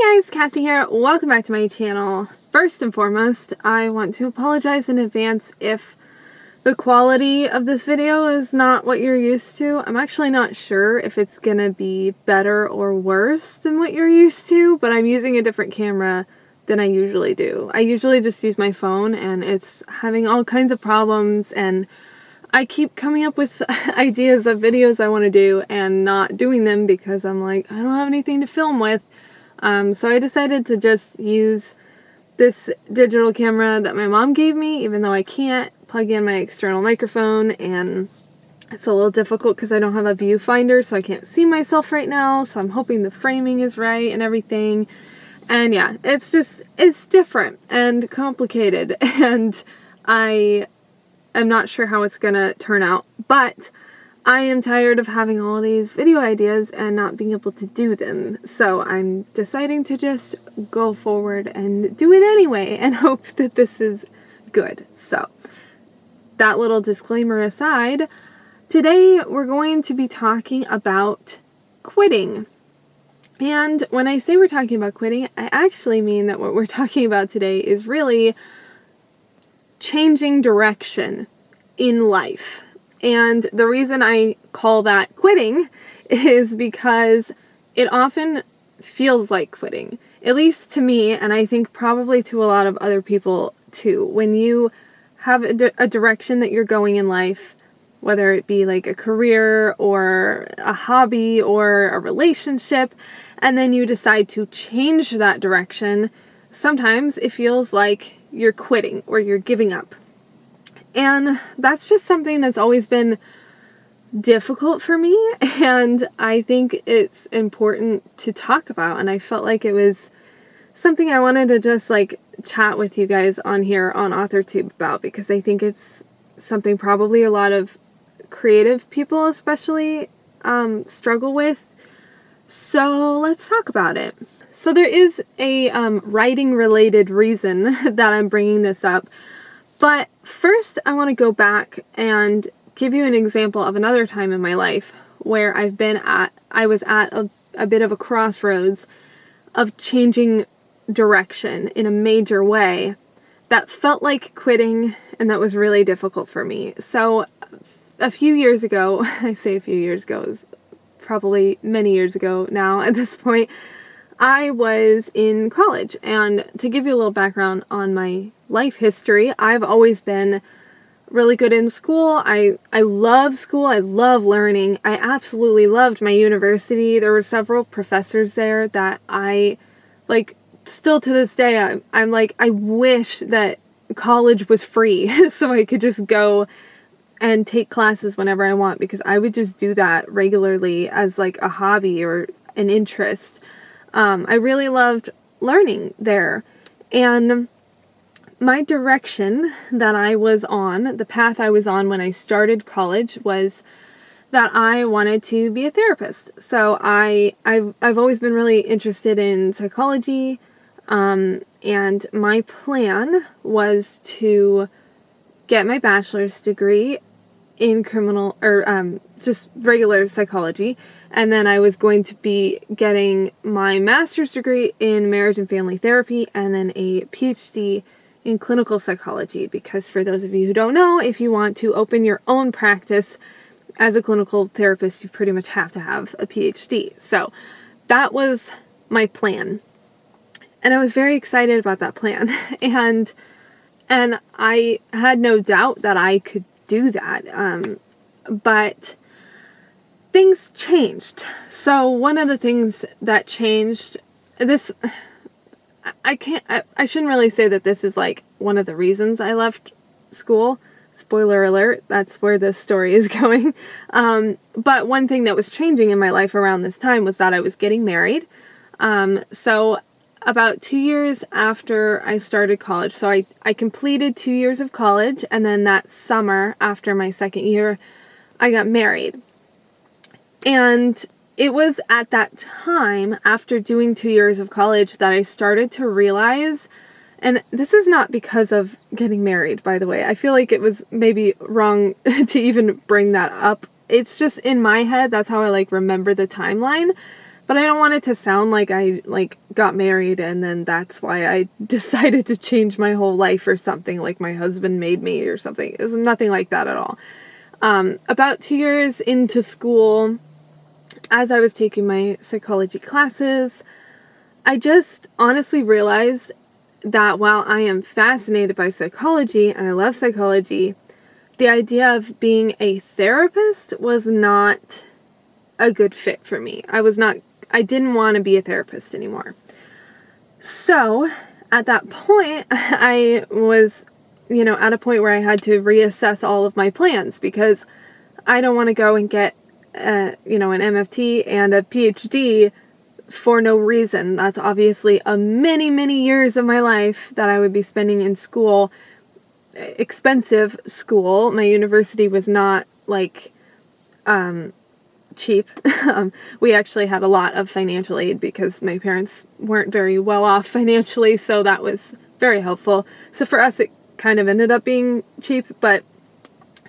Hey guys, Cassie here. Welcome back to my channel. First and foremost, I want to apologize in advance if the quality of this video is not what you're used to. I'm actually not sure if it's gonna be better or worse than what you're used to, but I'm using a different camera than I usually do. I usually just use my phone and it's having all kinds of problems, and I keep coming up with ideas of videos I want to do and not doing them because I'm like, I don't have anything to film with. So I decided to just use this digital camera that my mom gave me, even though I can't plug in my external microphone, and it's a little difficult because I don't have a viewfinder, so I can't see myself right now, so I'm hoping the framing is right and everything. And yeah, it's different and complicated, and I am not sure how it's gonna turn out, but I am tired of having all these video ideas and not being able to do them, so I'm deciding to just go forward and do it anyway and hope that this is good. So, that little disclaimer aside, today we're going to be talking about quitting. And when I say we're talking about quitting, I actually mean that what we're talking about today is really changing direction in life. And the reason I call that quitting is because it often feels like quitting, at least to me, and I think probably to a lot of other people too. When you have a direction that you're going in life, whether it be like a career or a hobby or a relationship, and then you decide to change that direction, sometimes it feels like you're quitting or you're giving up. And that's just something that's always been difficult for me, and I think it's important to talk about, and I felt like it was something I wanted to just like chat with you guys on here on AuthorTube about, because I think it's something probably a lot of creative people especially struggle with. So let's talk about it. So there is a writing related reason that I'm bringing this up. But first, I want to go back and give you an example of another time in my life where I was at a bit of a crossroads of changing direction in a major way that felt like quitting, and that was really difficult for me. So a few years ago, I say a few years ago, it was probably many years ago now at this point, I was in college, and to give you a little background on my life history, I've always been really good in school. I love school. I love learning. I absolutely loved my university. There were several professors there that I, like, still to this day, I'm like, I wish that college was free so I could just go and take classes whenever I want, because I would just do that regularly as like a hobby or an interest. I really loved learning there, and my direction that I was on, the path I was on when I started college, was that I wanted to be a therapist. So I've always been really interested in psychology, and my plan was to get my bachelor's degree in criminal or just regular psychology, and then I was going to be getting my master's degree in marriage and family therapy, and then a PhD in clinical psychology, because for those of you who don't know, if you want to open your own practice as a clinical therapist, you pretty much have to have a PhD. So that was my plan, and I was very excited about that plan, and I had no doubt that I could do that, but things changed. So one of the things that changed, I shouldn't really say that this is like one of the reasons I left school. Spoiler alert, that's where this story is going. But one thing that was changing in my life around this time was that I was getting married. So about 2 years after I started college, so I completed 2 years of college, and then that summer after my second year, I got married. And it was at that time, after doing 2 years of college, that I started to realize, and this is not because of getting married, by the way. I feel like it was maybe wrong to even bring that up. It's just in my head, that's how I like remember the timeline. But I don't want it to sound like I got married and then that's why I decided to change my whole life or something, like my husband made me or something. It was nothing like that at all. About 2 years into school, as I was taking my psychology classes, I just honestly realized that while I am fascinated by psychology and I love psychology, the idea of being a therapist was not a good fit for me. I didn't want to be a therapist anymore. So at that point, I was, at a point where I had to reassess all of my plans, because I don't want to go and get, an MFT and a PhD for no reason. That's obviously a many, many years of my life that I would be spending in school, expensive school. My university was not cheap. We actually had a lot of financial aid because my parents weren't very well off financially, so that was very helpful. So for us, it kind of ended up being cheap, but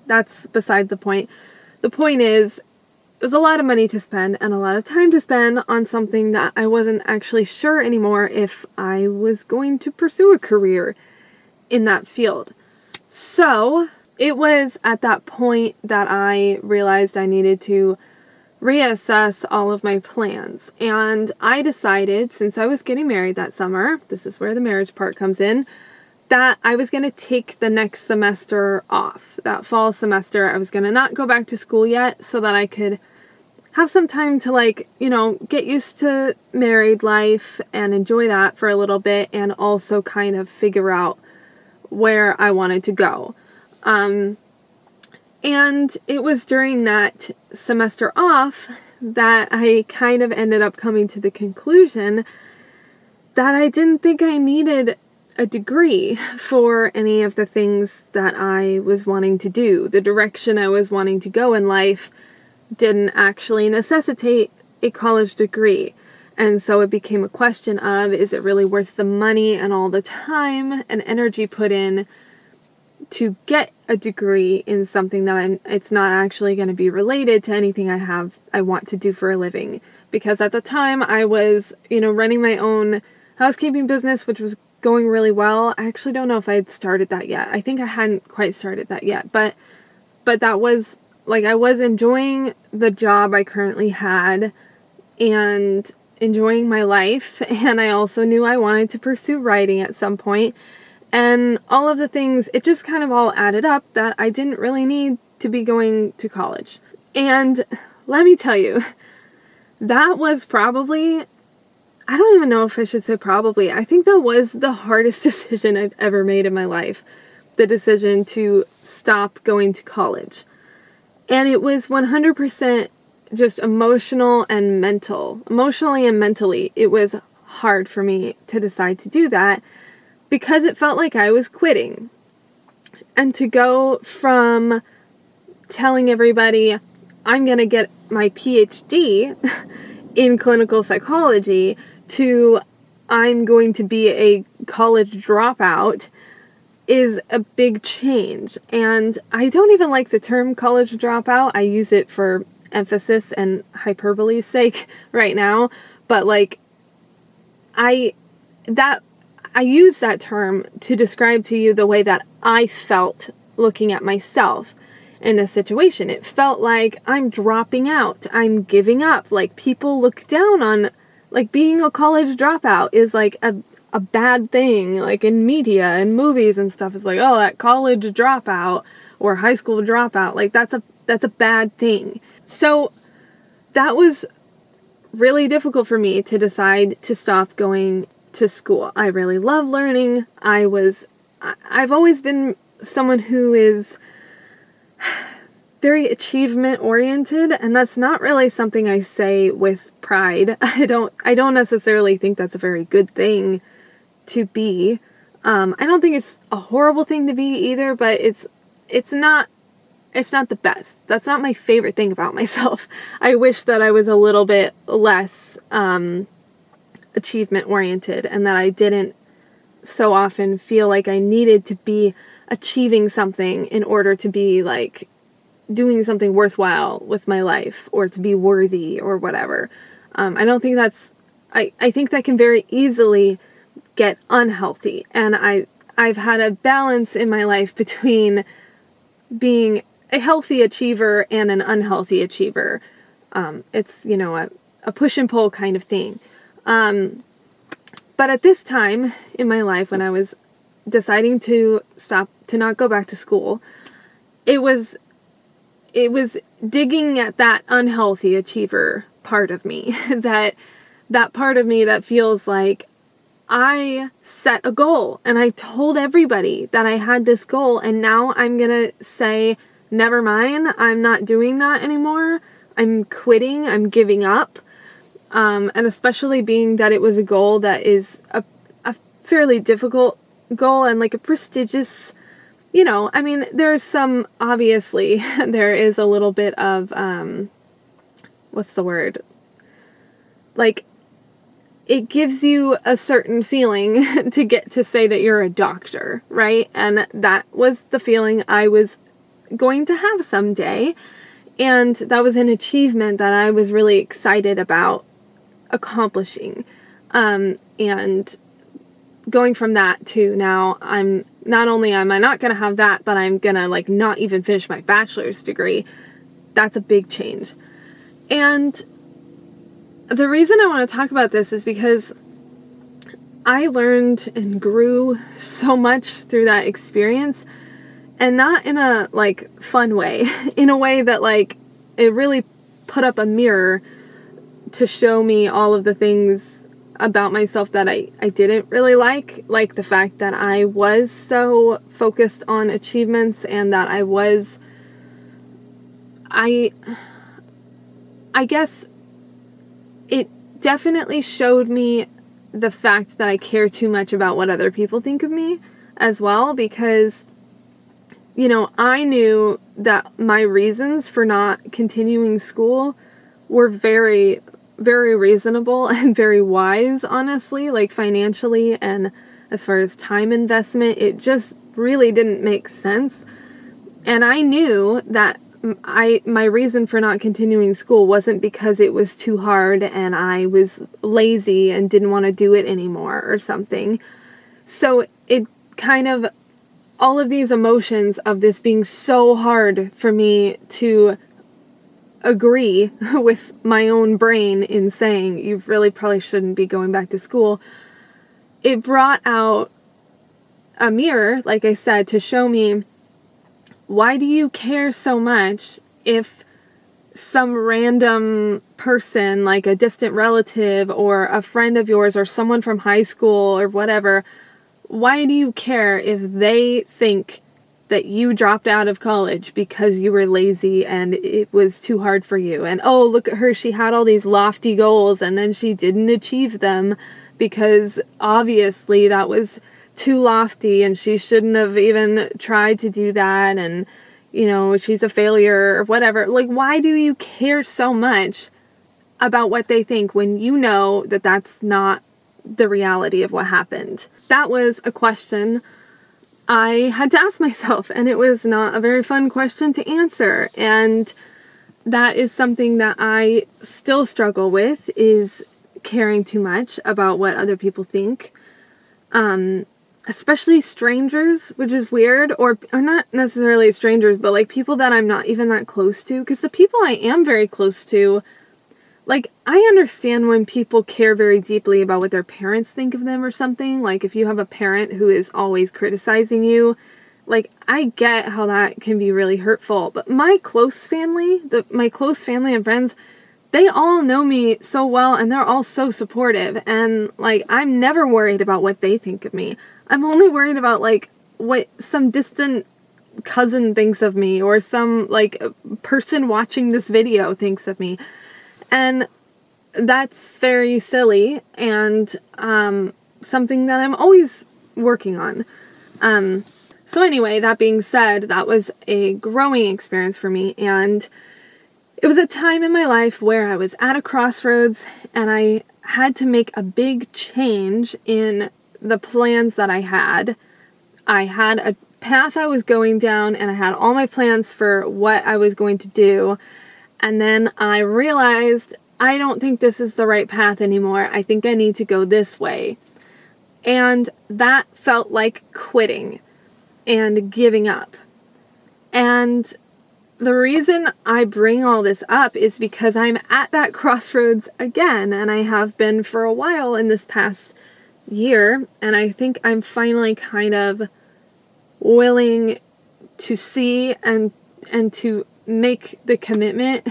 that's beside the point. The point is, it was a lot of money to spend and a lot of time to spend on something that I wasn't actually sure anymore if I was going to pursue a career in that field. So it was at that point that I realized I needed to reassess all of my plans. And I decided, since I was getting married that summer, this is where the marriage part comes in, that I was going to take the next semester off. That fall semester, I was going to not go back to school yet so that I could have some time to get used to married life and enjoy that for a little bit, and also kind of figure out where I wanted to go. And it was during that semester off that I kind of ended up coming to the conclusion that I didn't think I needed a degree for any of the things that I was wanting to do. The direction I was wanting to go in life didn't actually necessitate a college degree. And so it became a question of, is it really worth the money and all the time and energy put in to get a degree in something that it's not actually going to be related to anything I want to do for a living? Because at the time I was, running my own housekeeping business, which was going really well. I actually don't know if I had started that yet. I think I hadn't quite started that yet, but that was I was enjoying the job I currently had and enjoying my life. And I also knew I wanted to pursue writing at some point. And all of the things, it just kind of all added up that I didn't really need to be going to college. And let me tell you, that was probably, I don't even know if I should say probably, I think that was the hardest decision I've ever made in my life. The decision to stop going to college. And it was 100% just emotional and mental. Emotionally and mentally, it was hard for me to decide to do that, because it felt like I was quitting. And to go from telling everybody I'm going to get my PhD in clinical psychology to I'm going to be a college dropout is a big change. And I don't even like the term college dropout. I use it for emphasis and hyperbole's sake right now. But I use that term to describe to you the way that I felt looking at myself in this situation. It felt like I'm dropping out. I'm giving up. People look down on, being a college dropout is a bad thing. In media and movies and stuff, it's oh, that college dropout or high school dropout. That's a bad thing. So that was really difficult for me to decide to stop going to school. I really love learning. I've always been someone who is very achievement oriented, and that's not really something I say with pride. I don't necessarily think that's a very good thing to be. I don't think it's a horrible thing to be either, but it's not the best. That's not my favorite thing about myself. I wish that I was a little bit less achievement oriented, and that I didn't so often feel like I needed to be achieving something in order to be doing something worthwhile with my life or to be worthy or whatever. I don't think that's, I think that can very easily get unhealthy. And I've had a balance in my life between being a healthy achiever and an unhealthy achiever. It's, a push and pull kind of thing. But at this time in my life, when I was deciding to not go back to school, it was digging at that unhealthy achiever part of me, that part of me that feels like I set a goal and I told everybody that I had this goal, and now I'm gonna say, never mind, I'm not doing that anymore. I'm quitting, I'm giving up. And especially being that it was a goal that is a fairly difficult goal and like a prestigious, there's some, obviously, there is a little bit of, what's the word? Like, it gives you a certain feeling to get to say that you're a doctor, right? And that was the feeling I was going to have someday. And that was an achievement that I was really excited about accomplishing. And going from that to now, not only am I not going to have that, but I'm going to not even finish my bachelor's degree. That's a big change. And the reason I want to talk about this is because I learned and grew so much through that experience, and not in a fun way, in a way that it really put up a mirror to show me all of the things about myself that I didn't really like the fact that I was so focused on achievements, and that I guess it definitely showed me the fact that I care too much about what other people think of me as well, because, I knew that my reasons for not continuing school were very, very reasonable and very wise, honestly, financially and as far as time investment. It just really didn't make sense. And I knew that my reason for not continuing school wasn't because it was too hard and I was lazy and didn't want to do it anymore or something. So it kind of, all of these emotions of this being so hard for me to agree with my own brain in saying, you really probably shouldn't be going back to school, it brought out a mirror, like I said, to show me, why do you care so much if some random person, like a distant relative or a friend of yours or someone from high school or whatever, why do you care if they think that you dropped out of college because you were lazy and it was too hard for you? And, oh, look at her, she had all these lofty goals and then she didn't achieve them because obviously that was too lofty and she shouldn't have even tried to do that, and she's a failure or whatever. Why do you care so much about what they think when you know that that's not the reality of what happened? That was a question I had to ask myself, and it was not a very fun question to answer. And that is something that I still struggle with, is caring too much about what other people think. Especially strangers, which is weird, or not necessarily strangers, but people that I'm not even that close to, because the people I am very close to, I understand when people care very deeply about what their parents think of them or something. If you have a parent who is always criticizing you, I get how that can be really hurtful. But my close family, my close family and friends, they all know me so well and they're all so supportive. And I'm never worried about what they think of me. I'm only worried about what some distant cousin thinks of me, or some person watching this video thinks of me. And that's very silly and something that I'm always working on. So anyway, that being said, that was a growing experience for me, and it was a time in my life where I was at a crossroads and I had to make a big change in the plans that I had. I had a path I was going down and I had all my plans for what I was going to do. And then I realized I don't think this is the right path anymore. I think I need to go this way. And that felt like quitting and giving up. And the reason I bring all this up is because I'm at that crossroads again, and I have been for a while in this past year, and I think I'm finally kind of willing to see and to make the commitment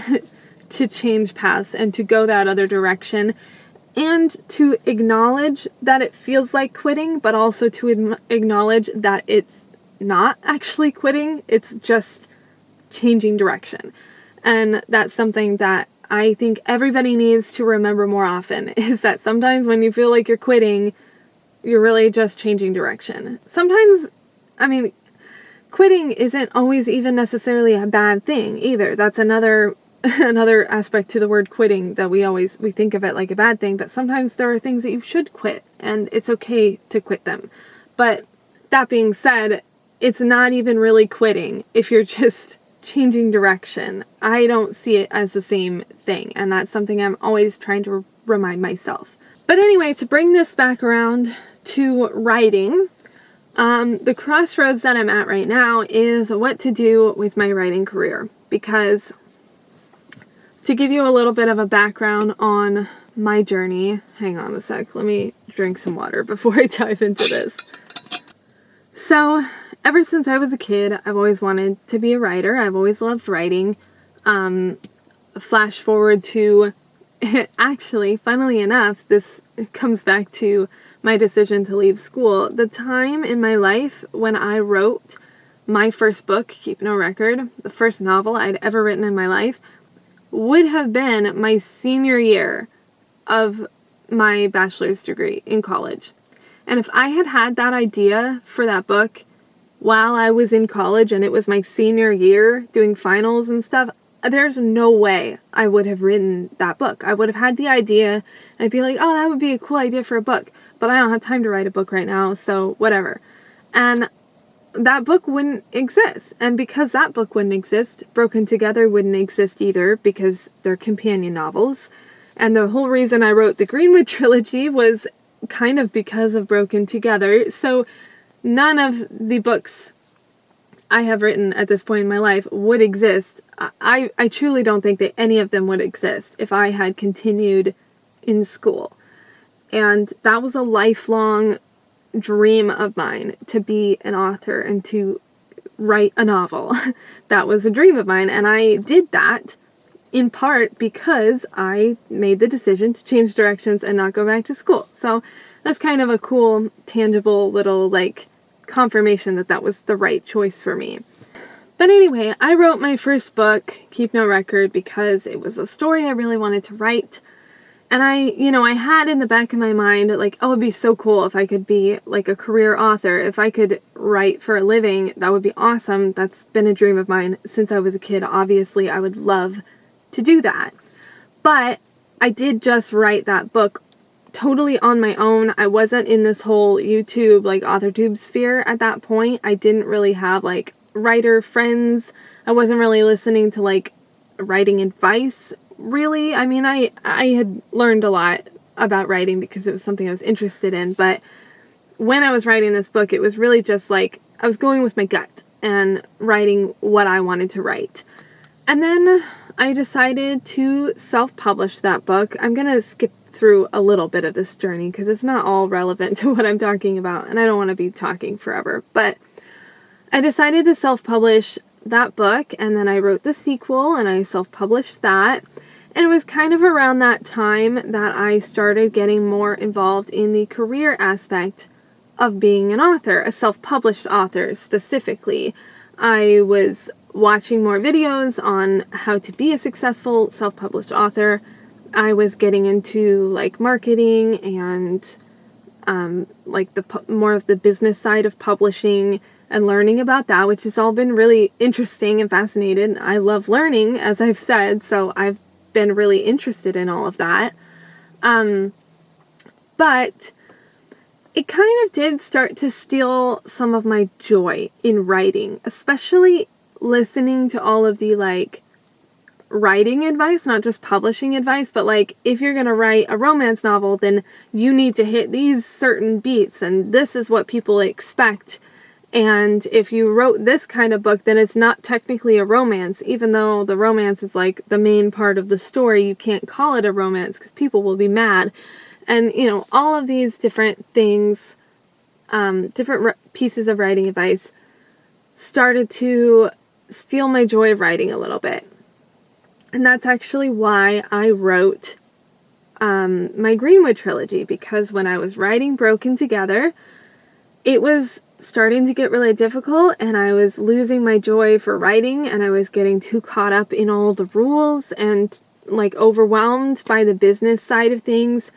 to change paths and to go that other direction, and to acknowledge that it feels like quitting, but also to acknowledge that it's not actually quitting, it's just changing direction. And that's something that I think everybody needs to remember more often, is that sometimes when you feel like you're quitting, you're really just changing direction. Sometimes, quitting isn't always even necessarily a bad thing either. That's another aspect to the word quitting, that we think of it like a bad thing, but sometimes there are things that you should quit, and it's okay to quit them. But that being said, it's not even really quitting if you're just changing direction. I don't see it as the same thing, and that's something I'm always trying to remind myself. But anyway, to bring this back around to writing, the crossroads that I'm at right now is what to do with my writing career. Because to give you a little bit of a background on my journey, hang on a sec, let me drink some water before I dive into this. So, ever since I was a kid, I've always wanted to be a writer. I've always loved writing. Flash forward to, actually, funnily enough, this comes back to my decision to leave school. The time in my life when I wrote my first book, Keep No Record, the first novel I'd ever written in my life, would have been my senior year of my bachelor's degree in college. And if I had had that idea for that book while I was in college and it was my senior year doing finals and stuff, there's no way I would have written that book. I would have had the idea and I'd be like, oh, that would be a cool idea for a book, but I don't have time to write a book right now, so whatever. And that book wouldn't exist. And because that book wouldn't exist, Broken Together wouldn't exist either, because they're companion novels. And the whole reason I wrote the Greenwood trilogy was kind of because of Broken Together. So none of the books I have written at this point in my life would exist. I truly don't think that any of them would exist if I had continued in school. And that was a lifelong dream of mine, to be an author and to write a novel. That was a dream of mine, and I did that in part because I made the decision to change directions and not go back to school. So that's kind of a cool, tangible little confirmation that that was the right choice for me. But anyway, I wrote my first book, Keep No Record, because it was a story I really wanted to write. And I had in the back of my mind, oh, it'd be so cool if I could be a career author. If I could write for a living, that would be awesome. That's been a dream of mine since I was a kid. Obviously, I would love to do that. But I did just write that book totally on my own. I wasn't in this whole YouTube, AuthorTube sphere at that point. I didn't really have, writer friends. I wasn't really listening to, writing advice. Really, I had learned a lot about writing because it was something I was interested in, but when I was writing this book, it was really just I was going with my gut and writing what I wanted to write. And then I decided to self-publish that book. I'm going to skip through a little bit of this journey because it's not all relevant to what I'm talking about, and I don't want to be talking forever, but I decided to self-publish that book, and then I wrote the sequel, and I self-published that. And it was kind of around that time that I started getting more involved in the career aspect of being an author, a self-published author specifically. I was watching more videos on how to be a successful self-published author. I was getting into marketing and more of the business side of publishing and learning about that, which has all been really interesting and fascinating. I love learning, as I've said, so I've been really interested in all of that. But it kind of did start to steal some of my joy in writing, especially listening to all of the writing advice, not just publishing advice, but like if you're going to write a romance novel, then you need to hit these certain beats and this is what people expect. And if you wrote this kind of book, then it's not technically a romance, even though the romance is like the main part of the story. You can't call it a romance because people will be mad. And, you know, all of these different things, different pieces of writing advice started to steal my joy of writing a little bit. And that's actually why I wrote my Greenwood trilogy, because when I was writing Broken Together, it was starting to get really difficult and I was losing my joy for writing and I was getting too caught up in all the rules and like overwhelmed by the business side of things.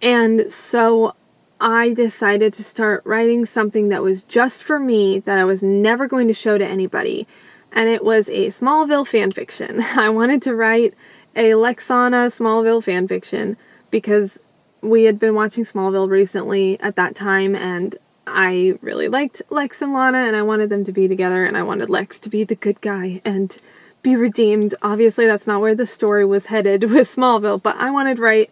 And so I decided to start writing something that was just for me, that I was never going to show to anybody. And it was a Smallville fanfiction. I wanted to write a Lexana Smallville fanfiction because we had been watching Smallville recently at that time and I really liked Lex and Lana and I wanted them to be together and I wanted Lex to be the good guy and be redeemed. Obviously that's not where the story was headed with Smallville, but I wanted to write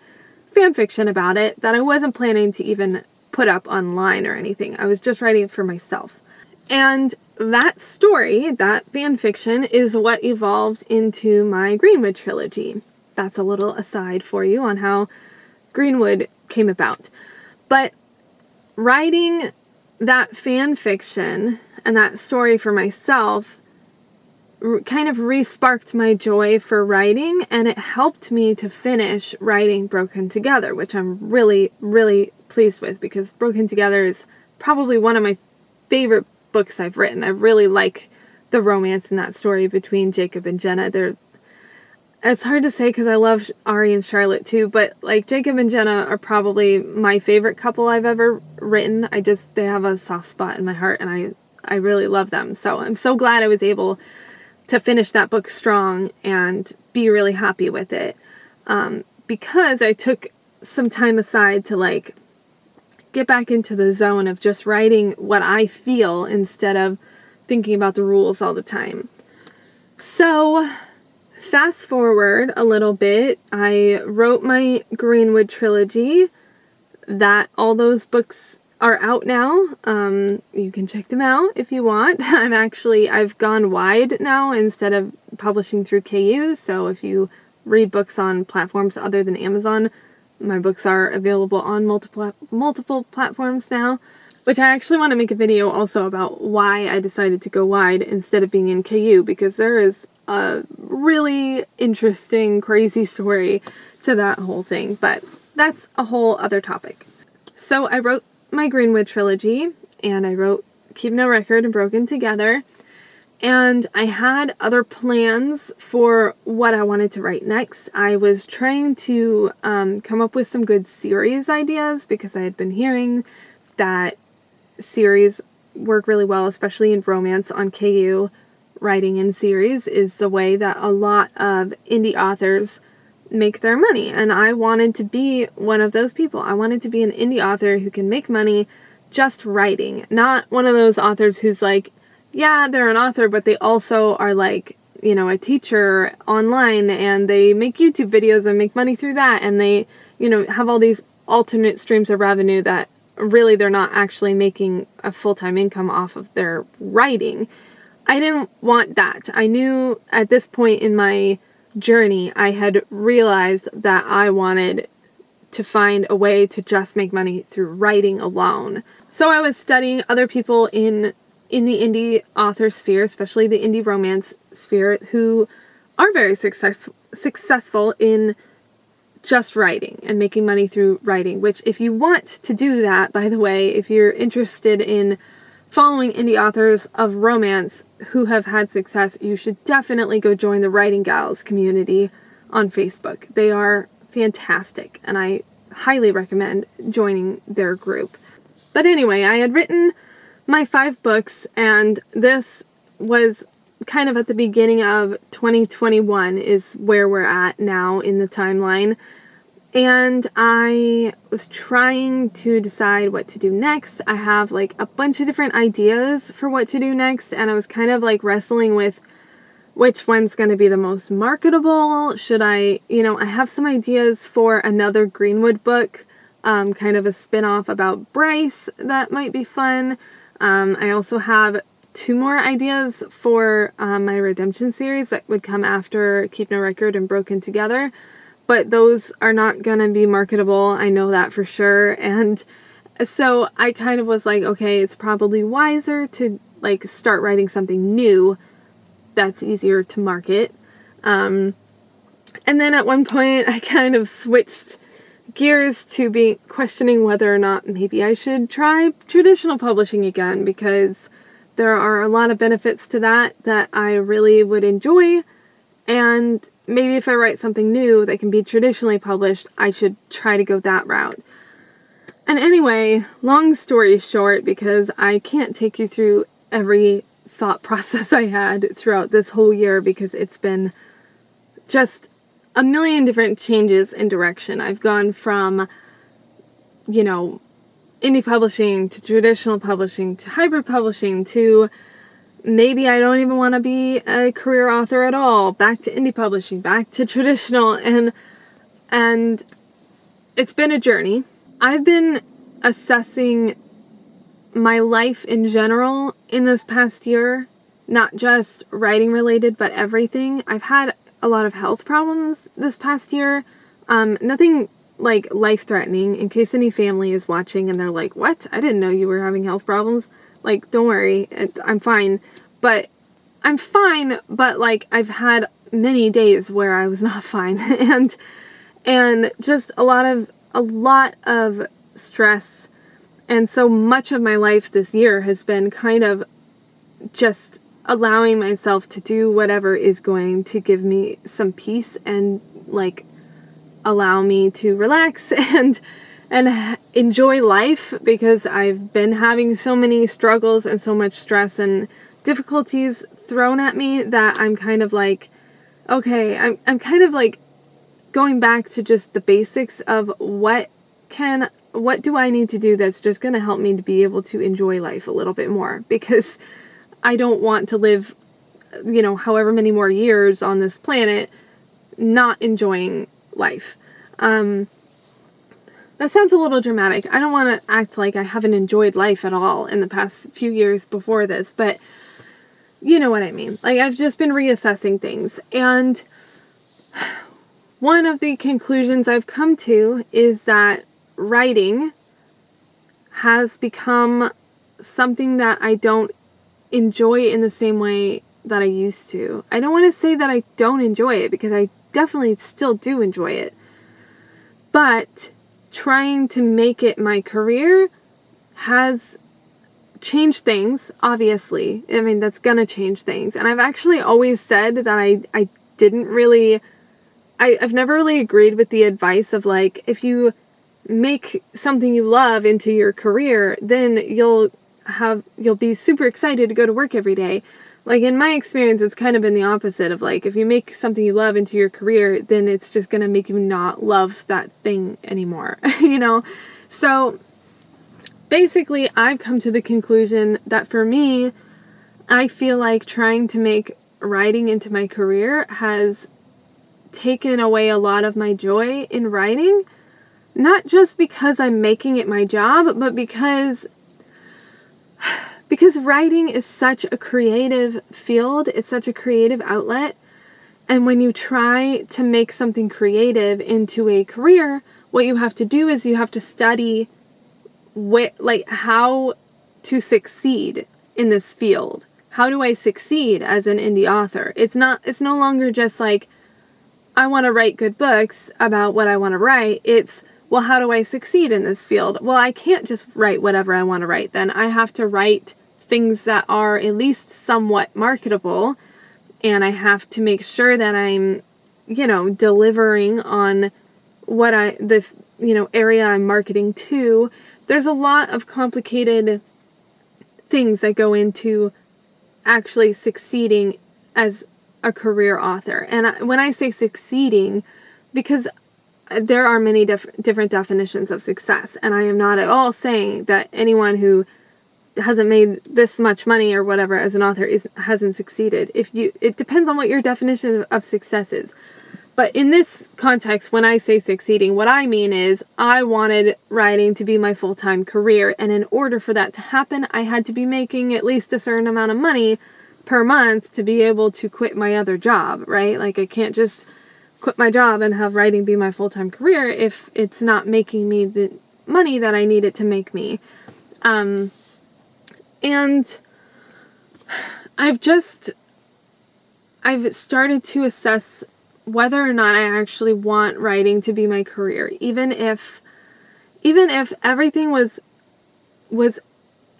fan fiction about it that I wasn't planning to even put up online or anything. I was just writing it for myself. And that story, that fan fiction, is what evolved into my Greenwood trilogy. That's a little aside for you on how Greenwood came about. But writing that fan fiction and that story for myself kind of re-sparked my joy for writing, and it helped me to finish writing Broken Together, which I'm really, really pleased with because Broken Together is probably one of my favorite books I've written. I really like the romance in that story between Jacob and Jenna. It's hard to say because I love Ari and Charlotte too, but like Jacob and Jenna are probably my favorite couple I've ever written. They have a soft spot in my heart and I really love them. So I'm so glad I was able to finish that book strong and be really happy with it. Because I took some time aside to like get back into the zone of just writing what I feel instead of thinking about the rules all the time. So fast forward a little bit, I wrote my Greenwood trilogy. All those books are out now. You can check them out if you want. I've gone wide now instead of publishing through KU. So if you read books on platforms other than Amazon, my books are available on multiple platforms now, which I actually want to make a video also about why I decided to go wide instead of being in KU, because there is a really interesting, crazy story to that whole thing, but that's a whole other topic. So I wrote my Greenwood trilogy, and I wrote Keep No Record and Broken Together, and I had other plans for what I wanted to write next. I was trying to come up with some good series ideas because I had been hearing that series work really well, especially in romance on KU. Writing in series is the way that a lot of indie authors make their money, and I wanted to be one of those people. I wanted to be an indie author who can make money just writing, not one of those authors who's like, yeah, they're an author, but they also are like, you know, a teacher online and they make YouTube videos and make money through that, and they, you know, have all these alternate streams of revenue that really they're not actually making a full-time income off of their writing. I didn't want that. I knew at this point in my journey, I had realized that I wanted to find a way to just make money through writing alone. So I was studying other people in the indie author sphere, especially the indie romance sphere, who are very successful in just writing and making money through writing, which if you want to do that, by the way, if you're interested in following indie authors of romance who have had success, you should definitely go join the Writing Gals community on Facebook. They are fantastic, and I highly recommend joining their group. But anyway, I had written my 5 books, and this was kind of at the beginning of 2021 is where we're at now in the timeline. And I was trying to decide what to do next. I have like a bunch of different ideas for what to do next, and I was kind of like wrestling with which one's going to be the most marketable. Should I have some ideas for another Greenwood book, kind of a spin-off about Bryce that might be fun. I also have 2 more ideas for my Redemption series that would come after Keep No Record and Broken Together, but those are not going to be marketable. I know that for sure. And so I kind of was like, okay, it's probably wiser to like start writing something new that's easier to market. And then at one point I kind of switched gears to be questioning whether or not maybe I should try traditional publishing again, because there are a lot of benefits to that I really would enjoy. And maybe if I write something new that can be traditionally published, I should try to go that route. And anyway, long story short, because I can't take you through every thought process I had throughout this whole year, because it's been just a million different changes in direction. I've gone from, indie publishing to traditional publishing to hybrid publishing to maybe I don't even want to be a career author at all, back to indie publishing, back to traditional, and it's been a journey. I've been assessing my life in general in this past year, not just writing related, but everything. I've had a lot of health problems this past year. Nothing like life-threatening, in case any family is watching and they're like, what? I didn't know you were having health problems. Like, don't worry, I'm fine. But I'm fine, but like I've had many days where I was not fine. and just a lot of stress. And so much of my life this year has been kind of just allowing myself to do whatever is going to give me some peace and like allow me to relax and enjoy life, because I've been having so many struggles and so much stress and difficulties thrown at me that I'm kind of like, okay, I'm kind of like going back to just the basics of what do I need to do that's just going to help me to be able to enjoy life a little bit more, because I don't want to live, however many more years on this planet not enjoying life. That sounds a little dramatic. I don't want to act like I haven't enjoyed life at all in the past few years before this, but you know what I mean. Like, I've just been reassessing things, and one of the conclusions I've come to is that writing has become something that I don't enjoy in the same way that I used to. I don't want to say that I don't enjoy it, because I definitely still do enjoy it. But trying to make it my career has changed things, obviously. I mean, that's gonna change things. And I've actually always said that I didn't really... I've never really agreed with the advice of like, if you make something you love into your career, then you'll be super excited to go to work every day. Like, in my experience, it's kind of been the opposite of like, if you make something you love into your career, then it's just going to make you not love that thing anymore, So basically, I've come to the conclusion that for me, I feel like trying to make writing into my career has taken away a lot of my joy in writing. Not just because I'm making it my job, but because writing is such a creative field, it's such a creative outlet, and when you try to make something creative into a career, what you have to do is you have to study how to succeed in this field. How do I succeed as an indie author? It's no longer just like, I want to write good books about what I want to write. It's, well, how do I succeed in this field? Well, I can't just write whatever I want to write then. I have to write things that are at least somewhat marketable, and I have to make sure that I'm, delivering on what area I'm marketing to. There's a lot of complicated things that go into actually succeeding as a career author. And when I say succeeding, because there are many different definitions of success, and I am not at all saying that anyone who hasn't made this much money or whatever as an author hasn't succeeded. It depends on what your definition of success is. But in this context, when I say succeeding, what I mean is I wanted writing to be my full-time career. And in order for that to happen, I had to be making at least a certain amount of money per month to be able to quit my other job, right? Like, I can't just quit my job and have writing be my full-time career if it's not making me the money that I need it to make me. And I've started to assess whether or not I actually want writing to be my career, even if everything was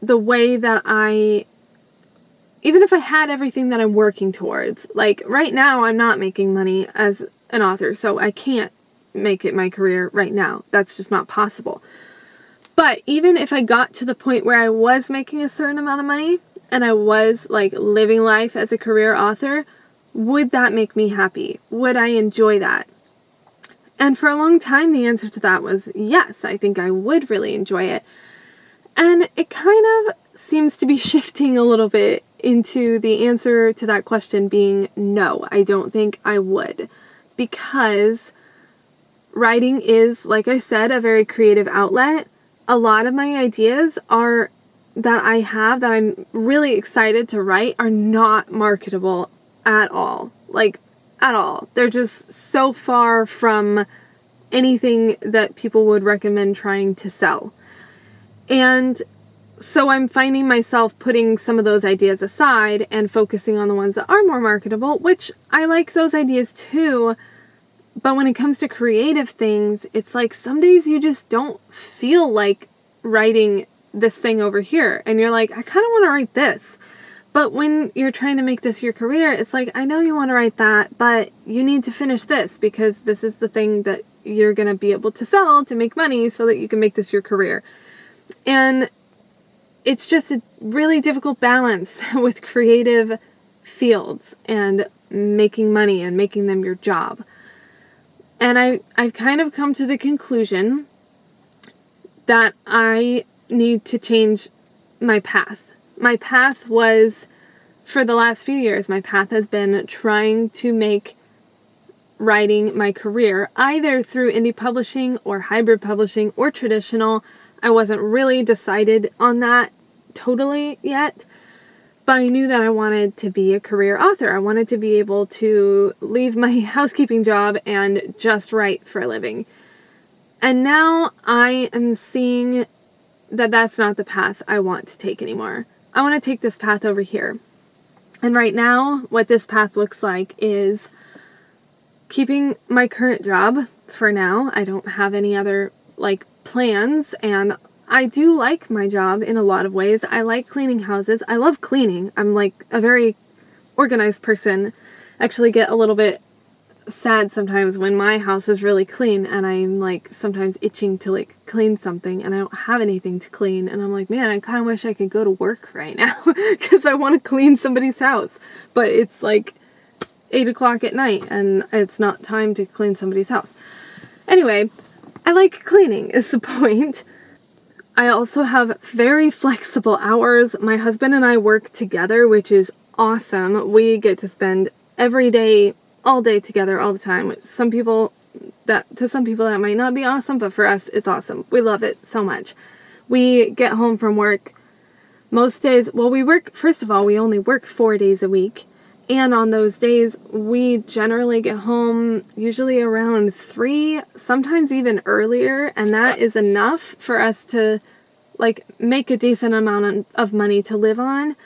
the way that even if I had everything that I'm working towards. Like, right now I'm not making money as an author, so I can't make it my career right now. That's just not possible. But even if I got to the point where I was making a certain amount of money and I was like living life as a career author, would that make me happy? Would I enjoy that? And for a long time, the answer to that was yes. I think I would really enjoy it. And it kind of seems to be shifting a little bit into the answer to that question being no, I don't think I would. Because writing is, like I said, a very creative outlet. A lot of my ideas that I'm really excited to write are not marketable at all. Like, at all. They're just so far from anything that people would recommend trying to sell. And so I'm finding myself putting some of those ideas aside and focusing on the ones that are more marketable, which I like those ideas too. But when it comes to creative things, it's like some days you just don't feel like writing this thing over here. And you're like, I kind of want to write this. But when you're trying to make this your career, it's like, I know you want to write that, but you need to finish this because this is the thing that you're going to be able to sell to make money so that you can make this your career. And it's just a really difficult balance with creative fields and making money and making them your job. And I've kind of come to the conclusion that I need to change my path. My path was, for the last few years, my path has been trying to make writing my career, either through indie publishing or hybrid publishing or traditional. I wasn't really decided on that totally yet, but I knew that I wanted to be a career author. I wanted to be able to leave my housekeeping job and just write for a living. And now I am seeing that that's not the path I want to take anymore. I want to take this path over here. And right now, what this path looks like is keeping my current job for now. I don't have any other plans, and I do like my job in a lot of ways. I like cleaning houses. I love cleaning. I'm like a very organized person. I actually get a little bit sad sometimes when my house is really clean and I'm like sometimes itching to clean something and I don't have anything to clean, and I'm like, man, I kind of wish I could go to work right now because I want to clean somebody's house, but it's like 8 o'clock at night and it's not time to clean somebody's house. Anyway, I like cleaning is the point. I also have very flexible hours. My husband and I work together, which is awesome. We get to spend every day, all day together, all the time. To some people that might not be awesome, but for us, it's awesome. We love it so much. We get home from work most days. Well, first of all, we only work 4 days a week. And on those days, we generally get home usually around 3, sometimes even earlier. And that is enough for us to make a decent amount of money to live on.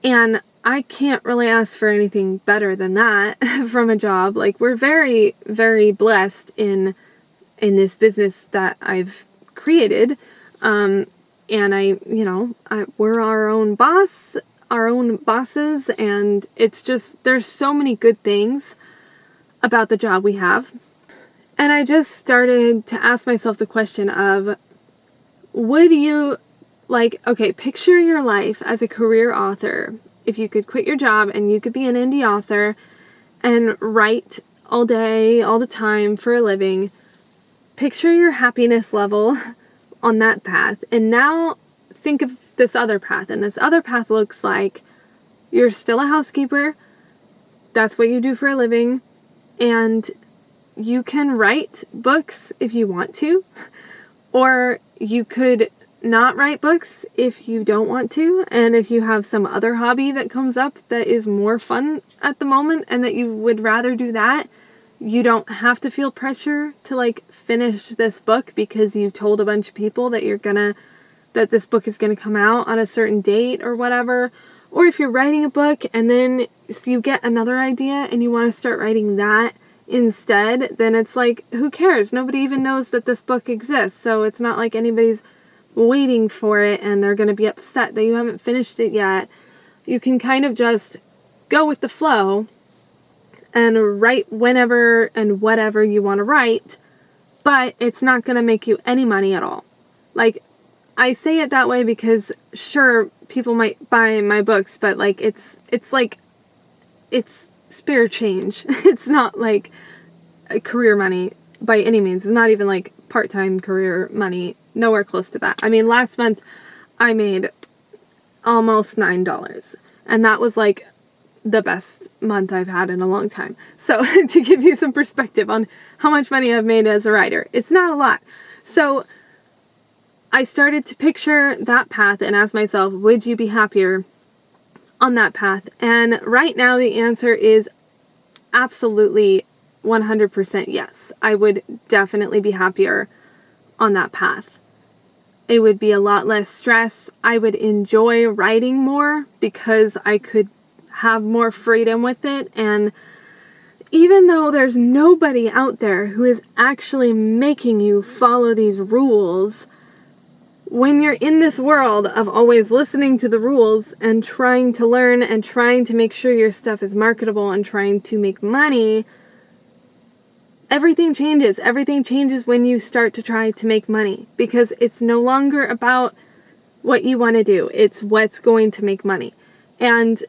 And I can't really ask for anything better than that from a job. We're very, very blessed in this business that I've created. And we're our own bosses, and it's just, there's so many good things about the job we have. And I just started to ask myself the question of, would you, picture your life as a career author. If you could quit your job and you could be an indie author and write all day, all the time for a living, picture your happiness level on that path. And now think of this other path. And this other path looks like you're still a housekeeper. That's what you do for a living. And you can write books if you want to, or you could not write books if you don't want to. And if you have some other hobby that comes up that is more fun at the moment and that you would rather do that, you don't have to feel pressure to like finish this book because you told a bunch of people that that this book is gonna come out on a certain date or whatever. Or if you're writing a book and then you get another idea and you want to start writing that instead, then it's like, who cares? Nobody even knows that this book exists. So it's not like anybody's waiting for it and they're going to be upset that you haven't finished it yet. You can kind of just go with the flow and write whenever and whatever you want to write, but it's not going to make you any money at all. Like, I say it that way because sure, people might buy my books, but like it's spare change. It's not like a career money by any means. It's not even like part-time career money. Nowhere close to that. I mean, last month I made almost $9, and that was like the best month I've had in a long time. So to give you some perspective on how much money I've made as a writer, it's not a lot. So I started to picture that path and ask myself, would you be happier on that path? And right now the answer is absolutely 100% yes. I would definitely be happier on that path. It would be a lot less stress. I would enjoy writing more because I could have more freedom with it. And even though there's nobody out there who is actually making you follow these rules, when you're in this world of always listening to the rules and trying to learn and trying to make sure your stuff is marketable and trying to make money, everything changes. Everything changes when you start to try to make money, because it's no longer about what you want to do. It's what's going to make money. And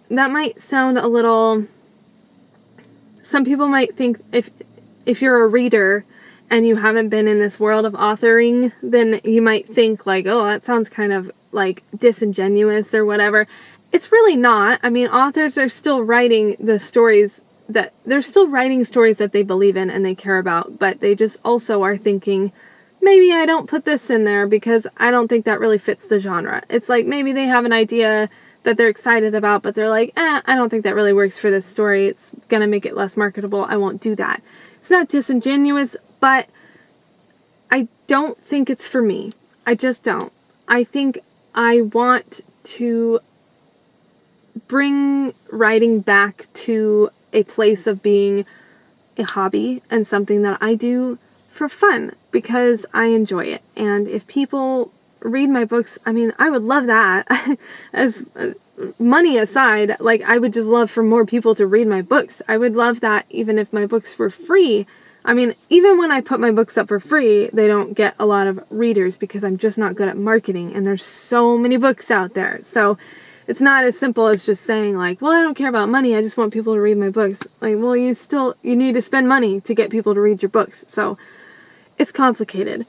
that might sound a little, some people might think if you're a reader and you haven't been in this world of authoring, then you might think like, oh, that sounds kind of like disingenuous or whatever. It's really not. I mean, authors are still writing the stories that they're still writing stories that they believe in and they care about, but they just also are thinking, maybe I don't put this in there because I don't think that really fits the genre. It's like maybe they have an idea that they're excited about, but they're like, I don't think that really works for this story. It's gonna make it less marketable. I won't do that. It's not disingenuous, but I don't think it's for me. I just don't. I think I want to bring writing back to a place of being a hobby and something that I do for fun because I enjoy it. And if people read my books, I mean, I would love that. As money aside, like I would just love for more people to read my books. I would love that even if my books were free. I mean, even when I put my books up for free, they don't get a lot of readers because I'm just not good at marketing and there's so many books out there. So it's not as simple as just saying like, well, I don't care about money. I just want people to read my books. Like, well, you need to spend money to get people to read your books. So it's complicated.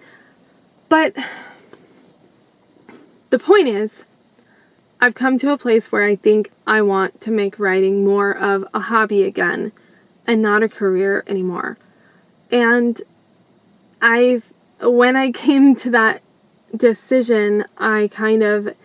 But the point is, I've come to a place where I think I want to make writing more of a hobby again and not a career anymore. And when I came to that decision, I kind of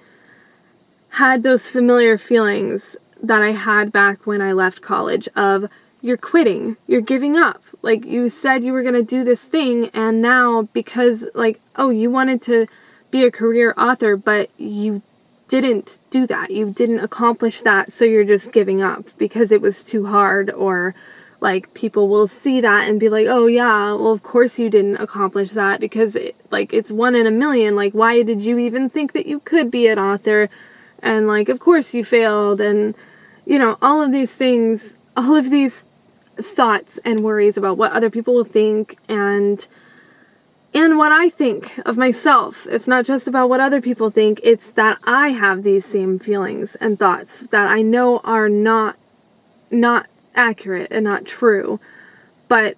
had those familiar feelings that I had back when I left college of, you're quitting, you're giving up. Like, you said you were going to do this thing, and now because, like, oh, you wanted to be a career author, but you didn't do that. You didn't accomplish that, so you're just giving up because it was too hard, or like people will see that and be like, oh yeah, well of course you didn't accomplish that because it's 1 in a million. Like, why did you even think that you could be an author? And like, of course you failed. And you know, all of these things, all of these thoughts and worries about what other people will think and what I think of myself. It's not just about what other people think. It's that I have these same feelings and thoughts that I know are not accurate and not true, but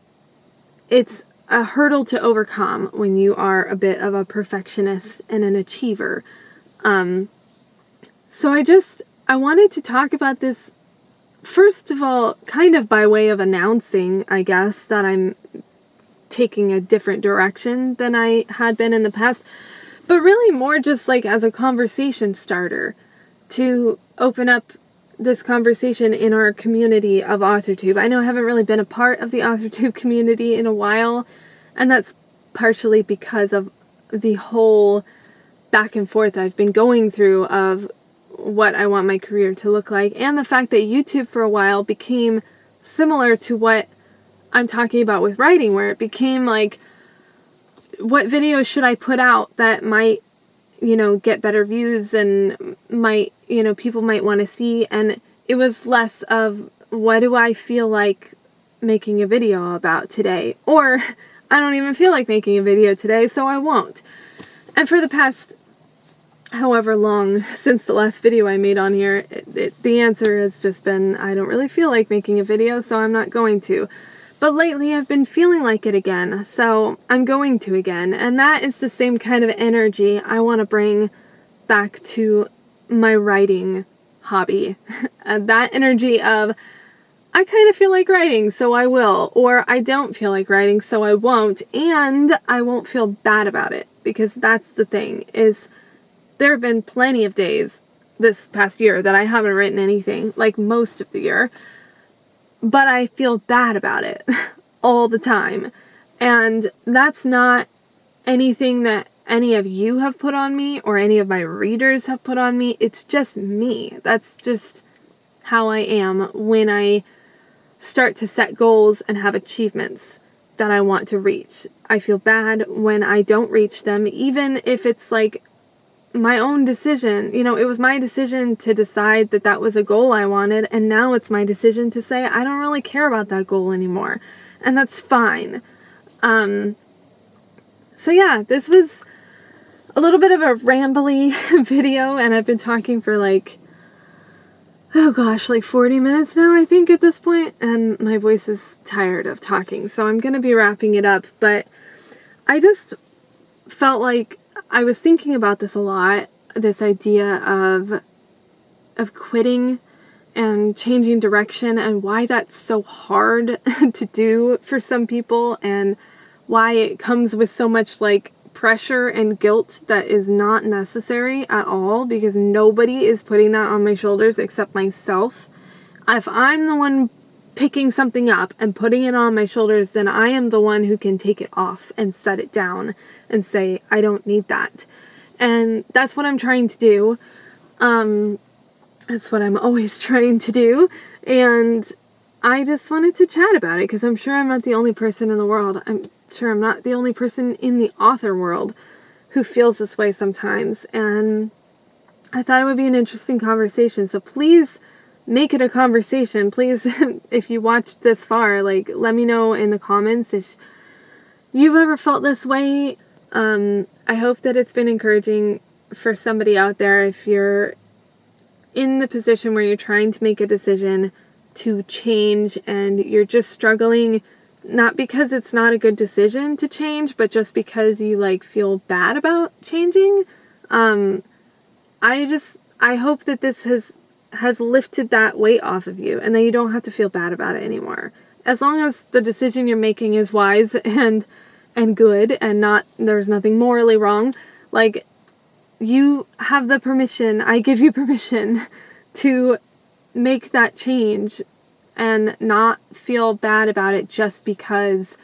it's a hurdle to overcome when you are a bit of a perfectionist and an achiever. So I wanted to talk about this, first of all, kind of by way of announcing, I guess, that I'm taking a different direction than I had been in the past, but really more just like as a conversation starter to open up this conversation in our community of AuthorTube. I know I haven't really been a part of the AuthorTube community in a while, and that's partially because of the whole back and forth I've been going through of what I want my career to look like, and the fact that YouTube for a while became similar to what I'm talking about with writing, where it became like, what videos should I put out that might, get better views and might, people might want to see, and it was less of, what do I feel like making a video about today? Or, I don't even feel like making a video today, so I won't. And for the past however long since the last video I made on here, the answer has just been, I don't really feel like making a video, so I'm not going to. But lately I've been feeling like it again, so I'm going to again. And that is the same kind of energy I want to bring back to my writing hobby. That energy of, I kind of feel like writing, so I will. Or I don't feel like writing, so I won't. And I won't feel bad about it. Because that's the thing, is there have been plenty of days this past year that I haven't written anything, like most of the year. But I feel bad about it all the time. And that's not anything that any of you have put on me or any of my readers have put on me. It's just me. That's just how I am when I start to set goals and have achievements that I want to reach. I feel bad when I don't reach them, even if it's like my own decision. It was my decision to decide that that was a goal I wanted, and now it's my decision to say I don't really care about that goal anymore, and that's fine. So yeah, this was a little bit of a rambly video, and I've been talking for like 40 minutes now, I think, at this point, and my voice is tired of talking, so I'm gonna be wrapping it up. But I just felt like I was thinking about this a lot, this idea of quitting and changing direction, and why that's so hard to do for some people, and why it comes with so much like pressure and guilt that is not necessary at all, because nobody is putting that on my shoulders except myself. If I'm the one picking something up and putting it on my shoulders, then I am the one who can take it off and set it down and say, I don't need that. And that's what I'm trying to do. That's what I'm always trying to do. And I just wanted to chat about it, because I'm sure I'm not the only person in the world. I'm sure I'm not the only person in the author world who feels this way sometimes. And I thought it would be an interesting conversation. So please make it a conversation. Please, if you watched this far, like, let me know in the comments if you've ever felt this way. I hope that it's been encouraging for somebody out there if you're in the position where you're trying to make a decision to change and you're just struggling, not because it's not a good decision to change, but just because you like feel bad about changing. I hope that this has lifted that weight off of you, and that you don't have to feel bad about it anymore. As long as the decision you're making is wise and good, and there's nothing morally wrong, like, you have the permission, I give you permission to make that change and not feel bad about it just because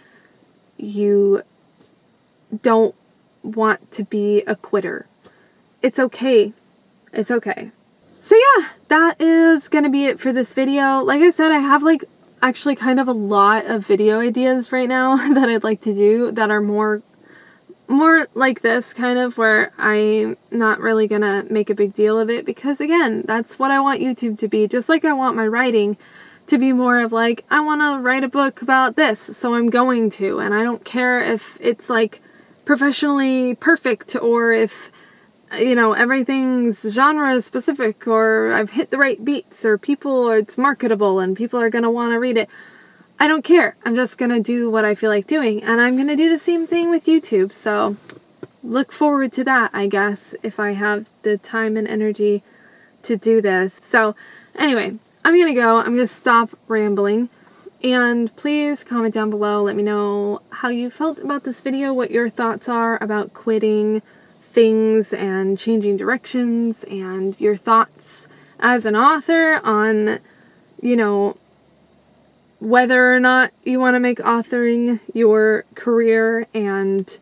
you don't want to be a quitter. It's okay. It's okay. So yeah, that is gonna be it for this video. Like I said, I have actually kind of a lot of video ideas right now that I'd like to do that are more like this, kind of, where I'm not really gonna make a big deal of it, because again, that's what I want YouTube to be. Just like I want my writing to be more of like, I want to write a book about this, so I'm going to, and I don't care if it's like professionally perfect, or if everything's genre specific, or I've hit the right beats, or it's marketable and people are gonna want to read it. I don't care. I'm just gonna do what I feel like doing, and I'm gonna do the same thing with YouTube. So look forward to that, I guess, if I have the time and energy to do this. So anyway, I'm going to go. I'm going to stop rambling. And please comment down below. Let me know how you felt about this video, what your thoughts are about quitting things and changing directions, and your thoughts as an author on, you know, whether or not you want to make authoring your career and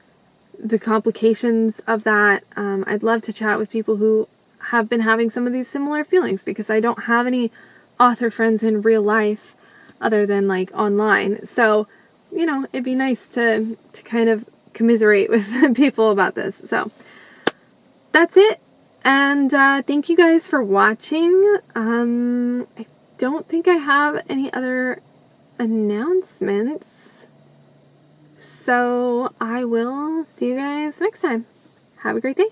the complications of that. I'd love to chat with people who have been having some of these similar feelings, because I don't have any author friends in real life other than like online. So, you know, it'd be nice to kind of commiserate with people about this. So that's it. And thank you guys for watching. I don't think I have any other announcements. So I will see you guys next time. Have a great day.